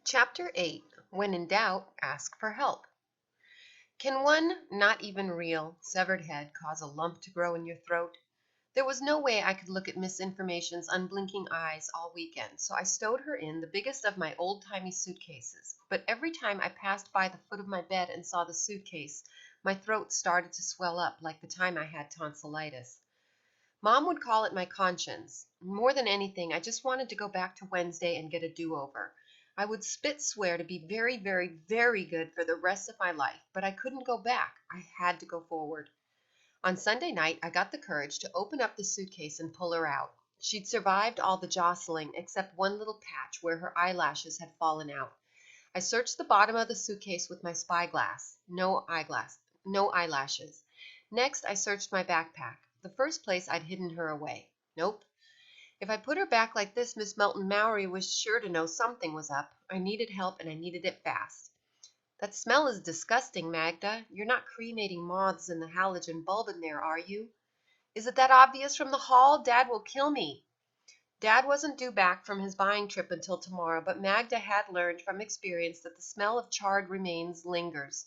Chapter 8. When in doubt, ask for help. Can one not even real severed head cause a lump to grow in your throat? There was no way I could look at Miss Information's unblinking eyes all weekend, so I stowed her in the biggest of my old-timey suitcases. But every time I passed by the foot of my bed and saw the suitcase, my throat started to swell up like the time I had tonsillitis. Mom would call it my conscience. More than anything, I just wanted to go back to Wednesday and get a do-over. I would spit swear to be very, very, very good for the rest of my life, but I couldn't go back. I had to go forward. On Sunday night, I got the courage to open up the suitcase and pull her out. She'd survived all the jostling except one little patch where her eyelashes had fallen out. I searched the bottom of the suitcase with my spyglass. No eyeglass, no eyelashes. Next, I searched my backpack, the first place I'd hidden her away. Nope. If I put her back like this, Miss Melton Mowry was sure to know something was up. I needed help, and I needed it fast. That smell is disgusting, Magda. You're not cremating moths in the halogen bulb in there, are you? Is it that obvious from the hall? Dad will kill me. Dad wasn't due back from his buying trip until tomorrow, but Magda had learned from experience that the smell of charred remains lingers.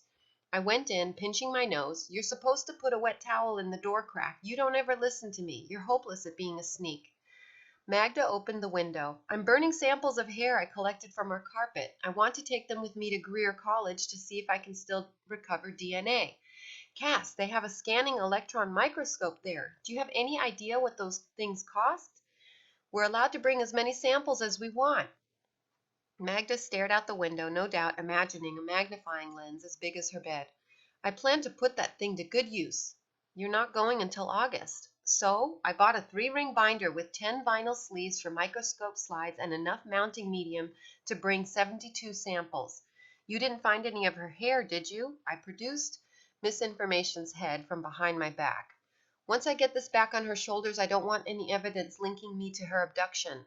I went in, pinching my nose. You're supposed to put a wet towel in the door crack. You don't ever listen to me. You're hopeless at being a sneak. Magda opened the window. I'm burning samples of hair I collected from our carpet. I want to take them with me to Greer College to see if I can still recover DNA. Cass, they have a scanning electron microscope there. Do you have any idea what those things cost? We're allowed to bring as many samples as we want. Magda stared out the window, no doubt imagining a magnifying lens as big as her bed. I plan to put that thing to good use. You're not going until August. So I bought a 3-ring binder with 10 vinyl sleeves for microscope slides and enough mounting medium to bring 72 samples. You didn't find any of her hair, did you? I produced Miss Information's head from behind my back. Once I get this back on her shoulders, I don't want any evidence linking me to her abduction.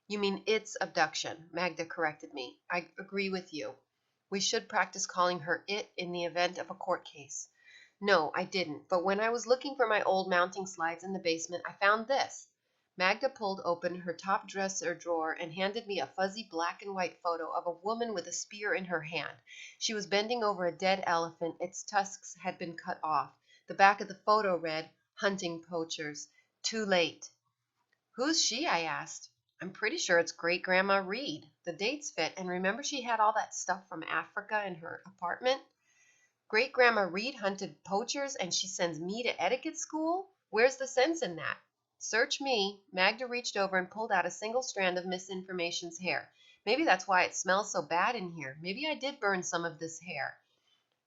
You mean its abduction, Magda corrected me. I agree with you. We should practice calling her it in the event of a court case. No, I didn't, but when I was looking for my old mounting slides in the basement, I found this. Magda pulled open her top dresser drawer and handed me a fuzzy black and white photo of a woman with a spear in her hand. She was bending over a dead elephant. Its tusks had been cut off. The back of the photo read, "Hunting poachers. Too late." Who's she? I asked. I'm pretty sure it's Great-Grandma Reed. The dates fit, and remember she had all that stuff from Africa in her apartment? Great-Grandma Reed hunted poachers, and she sends me to etiquette school? Where's the sense in that? Search me. Magda reached over and pulled out a single strand of Miss Information's hair. Maybe that's why it smells so bad in here. Maybe I did burn some of this hair.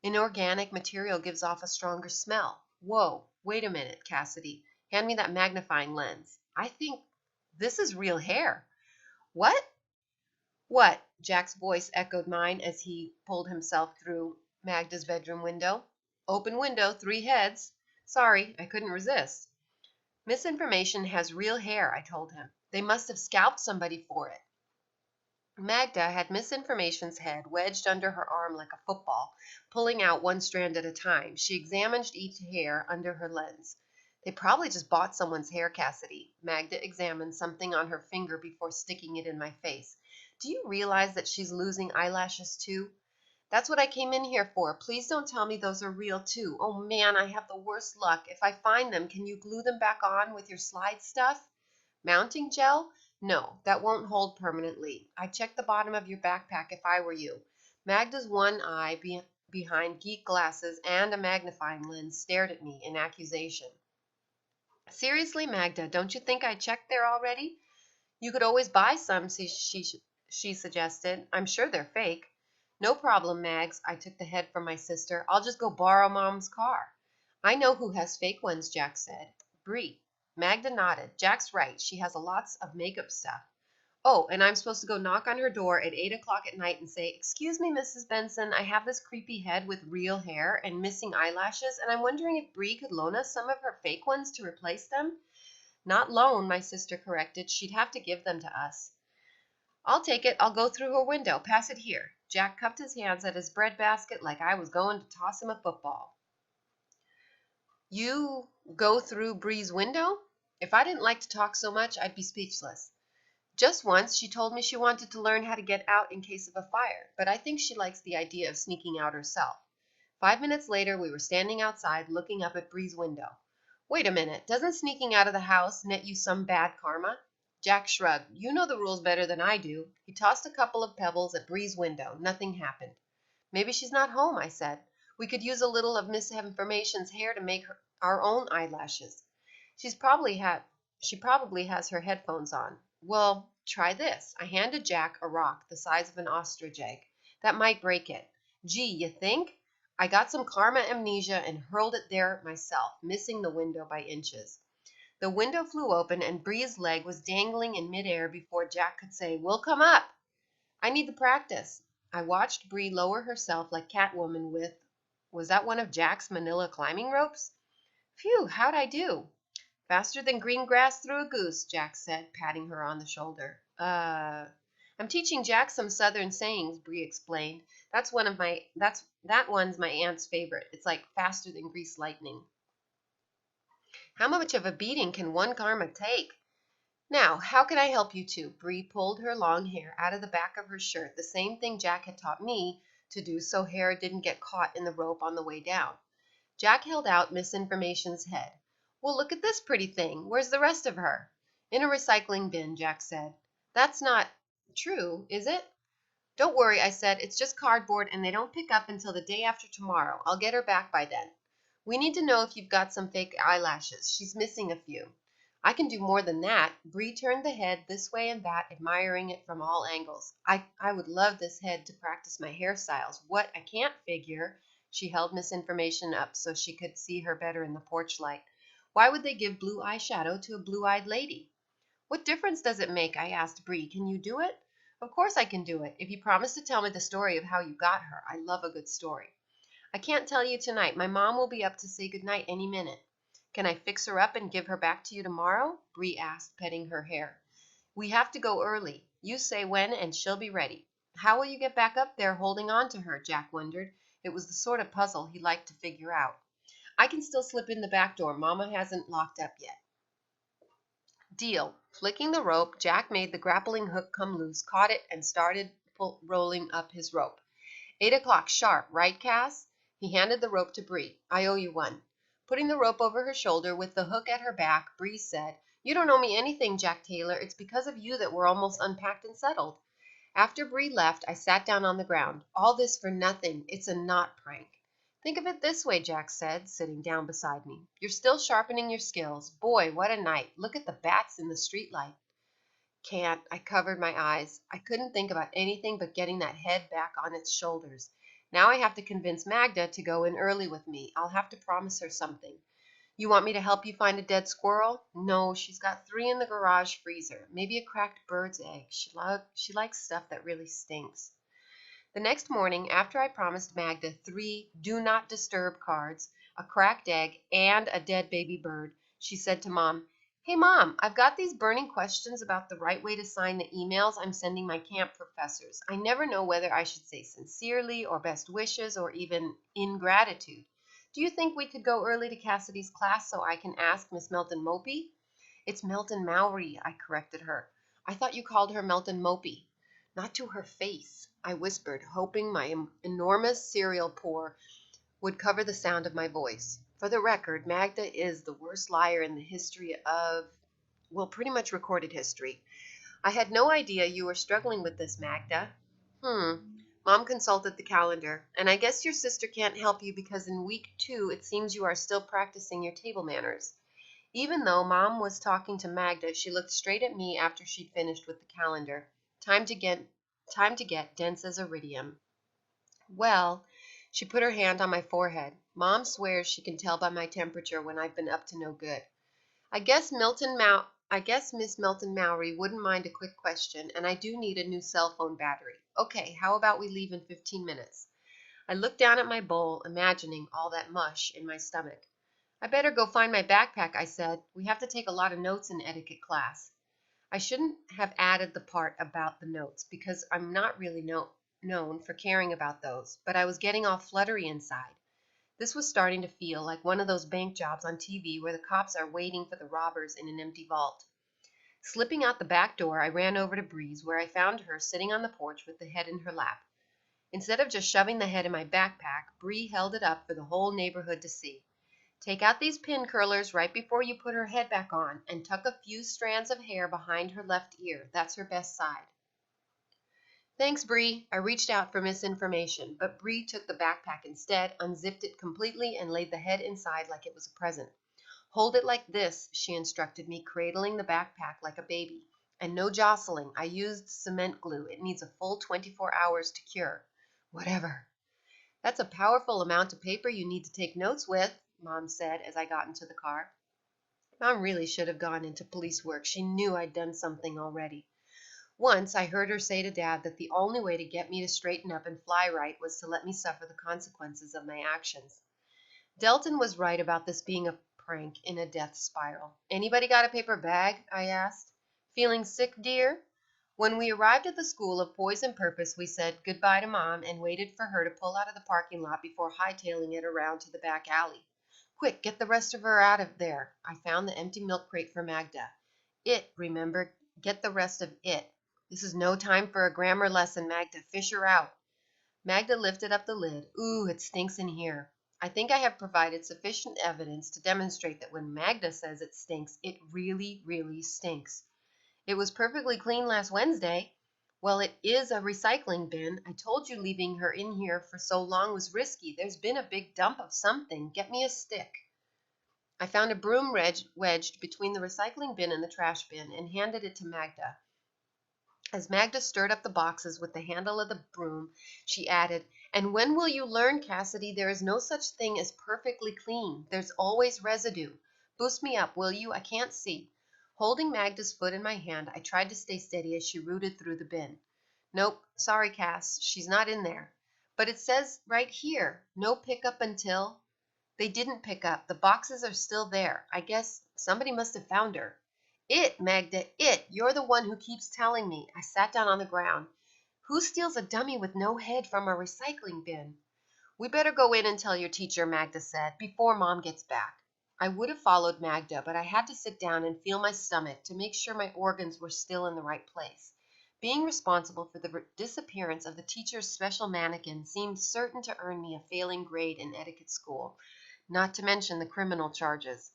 Inorganic material gives off a stronger smell. Whoa, wait a minute, Cassidy. Hand me that magnifying lens. I think this is real hair. What? What? Jack's voice echoed mine as he pulled himself through Magda's bedroom window. Open window, 3 heads. Sorry, I couldn't resist. Miss Information has real hair, I told him. They must have scalped somebody for it. Magda had Miss Information's head wedged under her arm like a football, pulling out one strand at a time. She examined each hair under her lens. They probably just bought someone's hair, Cassidy. Magda examined something on her finger before sticking it in my face. Do you realize that she's losing eyelashes too? That's what I came in here for. Please don't tell me those are real too. Oh man, I have the worst luck. If I find them, can you glue them back on with your slide stuff? Mounting gel? No, that won't hold permanently. I'd check the bottom of your backpack if I were you. Magda's one eye behind geek glasses and a magnifying lens stared at me in accusation. Seriously, Magda, don't you think I checked there already? You could always buy some, she suggested. I'm sure they're fake. No problem, Mags. I took the head from my sister. I'll just go borrow Mom's car. I know who has fake ones, Jack said. Bree. Magda nodded. Jack's right. She has lots of makeup stuff. Oh, and I'm supposed to go knock on her door at 8 o'clock at night and say, "Excuse me, Mrs. Benson, I have this creepy head with real hair and missing eyelashes, and I'm wondering if Bree could loan us some of her fake ones to replace them?" Not loan, my sister corrected. She'd have to give them to us. I'll take it. I'll go through her window. Pass it here. Jack cupped his hands at his breadbasket like I was going to toss him a football. You go through Bree's window? If I didn't like to talk so much, I'd be speechless. Just once, she told me she wanted to learn how to get out in case of a fire, but I think she likes the idea of sneaking out herself. 5 minutes later, we were standing outside looking up at Bree's window. Wait a minute, doesn't sneaking out of the house net you some bad karma? Jack shrugged. You know the rules better than I do. He tossed a couple of pebbles at Bree's window. Nothing happened. Maybe she's not home, I said. We could use a little of Miss Information's hair to make our own eyelashes. She's probably had she probably has her headphones on. Well, try this. I handed Jack a rock the size of an ostrich egg. That might break it. Gee, you think? I got some karma amnesia and hurled it there myself, missing the window by inches. The window flew open and Bree's leg was dangling in midair before Jack could say, "We'll come up." I need the practice. I watched Bree lower herself like Catwoman with, was that one of Jack's manila climbing ropes? Phew, how'd I do? Faster than green grass through a goose, Jack said, patting her on the shoulder. I'm teaching Jack some southern sayings, Bree explained. That one's my aunt's favorite. It's like faster than grease lightning. How much of a beating can one karma take? Now, how can I help you two? Bree pulled her long hair out of the back of her shirt, the same thing Jack had taught me to do so hair didn't get caught in the rope on the way down. Jack held out Misinformation's head. Well, look at this pretty thing. Where's the rest of her? In a recycling bin, Jack said. That's not true, is it? Don't worry, I said. It's just cardboard and they don't pick up until the day after tomorrow. I'll get her back by then. We need to know if you've got some fake eyelashes. She's missing a few. I can do more than that. Bree turned the head this way and that, admiring it from all angles. I would love this head to practice my hairstyles. What I can't figure, she held Misinformation up so she could see her better in the porch light. Why would they give blue eyeshadow to a blue-eyed lady? What difference does it make? I asked Bree. Can you do it? Of course I can do it, if you promise to tell me the story of how you got her. I love a good story. I can't tell you tonight. My mom will be up to say goodnight any minute. Can I fix her up and give her back to you tomorrow? Bree asked, petting her hair. We have to go early. You say when and she'll be ready. How will you get back up there holding on to her? Jack wondered. It was the sort of puzzle he liked to figure out. I can still slip in the back door. Mama hasn't locked up yet. Deal. Flicking the rope, Jack made the grappling hook come loose, caught it, and started rolling up his rope. 8 o'clock sharp, right, Cass? He handed the rope to Bree. I owe you one. Putting the rope over her shoulder with the hook at her back, Bree said, You don't owe me anything, Jack Taylor. It's because of you that we're almost unpacked and settled. After Bree left, I sat down on the ground. All this for nothing. It's a not prank. Think of it this way, Jack said, sitting down beside me. You're still sharpening your skills. Boy, what a night. Look at the bats in the streetlight. Can't. I covered my eyes. I couldn't think about anything but getting that head back on its shoulders. Now I have to convince Magda to go in early with me. I'll have to promise her something. You want me to help you find a dead squirrel? No, she's got 3 in the garage freezer. Maybe a cracked bird's egg. She likes stuff that really stinks. The next morning, after I promised Magda 3 do not disturb cards, a cracked egg, and a dead baby bird, she said to Mom, Hey Mom, I've got these burning questions about the right way to sign the emails I'm sending my camp professors. I never know whether I should say sincerely or best wishes or even in gratitude. Do you think we could go early to Cassidy's class so I can ask Miss Melton Mopey? It's Melton Mowry, I corrected her. I thought you called her Melton Mopey. Not to her face, I whispered, hoping my enormous cereal pour would cover the sound of my voice. For the record, Magda is the worst liar in the history of, well, pretty much recorded history. I had no idea you were struggling with this, Magda. Mom consulted the calendar. And I guess your sister can't help you because in week 2 it seems you are still practicing your table manners. Even though Mom was talking to Magda, she looked straight at me after she'd finished with the calendar. Time to get dense as iridium. Well, she put her hand on my forehead. Mom swears she can tell by my temperature when I've been up to no good. I guess Miss Melton Mowry wouldn't mind a quick question, and I do need a new cell phone battery. Okay, how about we leave in 15 minutes? I looked down at my bowl, imagining all that mush in my stomach. I better go find my backpack, I said. We have to take a lot of notes in etiquette class. I shouldn't have added the part about the notes because I'm not really known for caring about those, but I was getting all fluttery inside. This was starting to feel like one of those bank jobs on TV where the cops are waiting for the robbers in an empty vault. Slipping out the back door, I ran over to Breeze, where I found her sitting on the porch with the head in her lap. Instead of just shoving the head in my backpack, Bree held it up for the whole neighborhood to see. Take out these pin curlers right before you put her head back on, and tuck a few strands of hair behind her left ear. That's her best side. Thanks, Bree. I reached out for misinformation, but Bree took the backpack instead, unzipped it completely, and laid the head inside like it was a present. Hold it like this, she instructed me, cradling the backpack like a baby. And no jostling. I used cement glue. It needs a full 24 hours to cure. Whatever. That's a powerful amount of paper you need to take notes with, Mom said as I got into the car. Mom really should have gone into police work. She knew I'd done something already. Once I heard her say to Dad that the only way to get me to straighten up and fly right was to let me suffer the consequences of my actions. Delton was right about this being a prank in a death spiral. Anybody got a paper bag? I asked. Feeling sick, dear? When we arrived at the school of Poise and Purpose, we said goodbye to Mom and waited for her to pull out of the parking lot before hightailing it around to the back alley. Quick, get the rest of her out of there. I found the empty milk crate for Magda. Remember, get the rest of it. This is no time for a grammar lesson, Magda. Fish her out. Magda lifted up the lid. Ooh, it stinks in here. I think I have provided sufficient evidence to demonstrate that when Magda says it stinks, it really, really stinks. It was perfectly clean last Wednesday. Well, it is a recycling bin. I told you leaving her in here for so long was risky. There's been a big dump of something. Get me a stick. I found a broom wedged between the recycling bin and the trash bin and handed it to Magda. As Magda stirred up the boxes with the handle of the broom, she added, "And when will you learn, Cassidy? There is no such thing as perfectly clean. There's always residue. Boost me up, will you? I can't see." Holding Magda's foot in my hand, I tried to stay steady as she rooted through the bin. "Nope, sorry, Cass, she's not in there. But it says right here, no pickup until—" They didn't pick up. The boxes are still there. I guess somebody must have found her. Magda, you're the one who keeps telling me. I sat down on the ground. Who steals a dummy with no head from a recycling bin? We better go in and tell your teacher, Magda said, before Mom gets back. I would have followed Magda, but I had to sit down and feel my stomach to make sure my organs were still in the right place. Being responsible for the disappearance of the teacher's special mannequin seemed certain to earn me a failing grade in etiquette school, not to mention the criminal charges.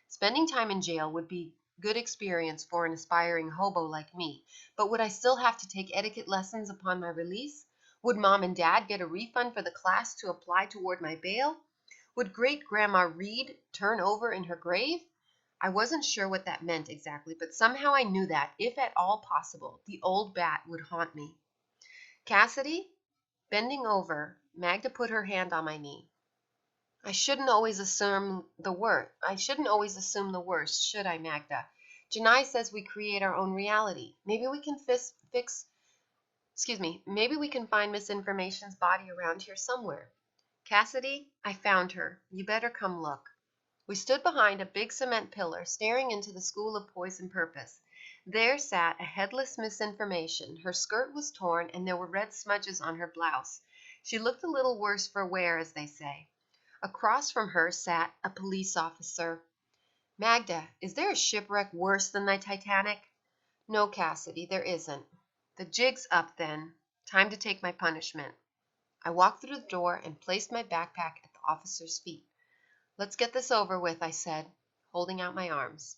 Spending time in jail would be good experience for an aspiring hobo like me, but would I still have to take etiquette lessons upon my release? Would Mom and Dad get a refund for the class to apply toward my bail? Would Great-Grandma Reed turn over in her grave? I wasn't sure what that meant exactly, but somehow I knew that, if at all possible, the old bat would haunt me. Cassidy? Bending over, Magda put her hand on my knee. I shouldn't always assume the worst, should I, Magda? Janai says we create our own reality. Maybe we can maybe we can find Misinformation's body around here somewhere. Cassidy, I found her. You better come look. We stood behind a big cement pillar, staring into the School of Poise and Purpose. There sat a headless Misinformation. Her skirt was torn, and there were red smudges on her blouse. She looked a little worse for wear, as they say. Across from her sat a police officer. Magda, is there a shipwreck worse than the Titanic? No, Cassidy, there isn't. The jig's up, then. Time to take my punishment. I walked through the door and placed my backpack at the officer's feet. Let's get this over with, I said, holding out my arms.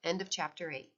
End of chapter 8.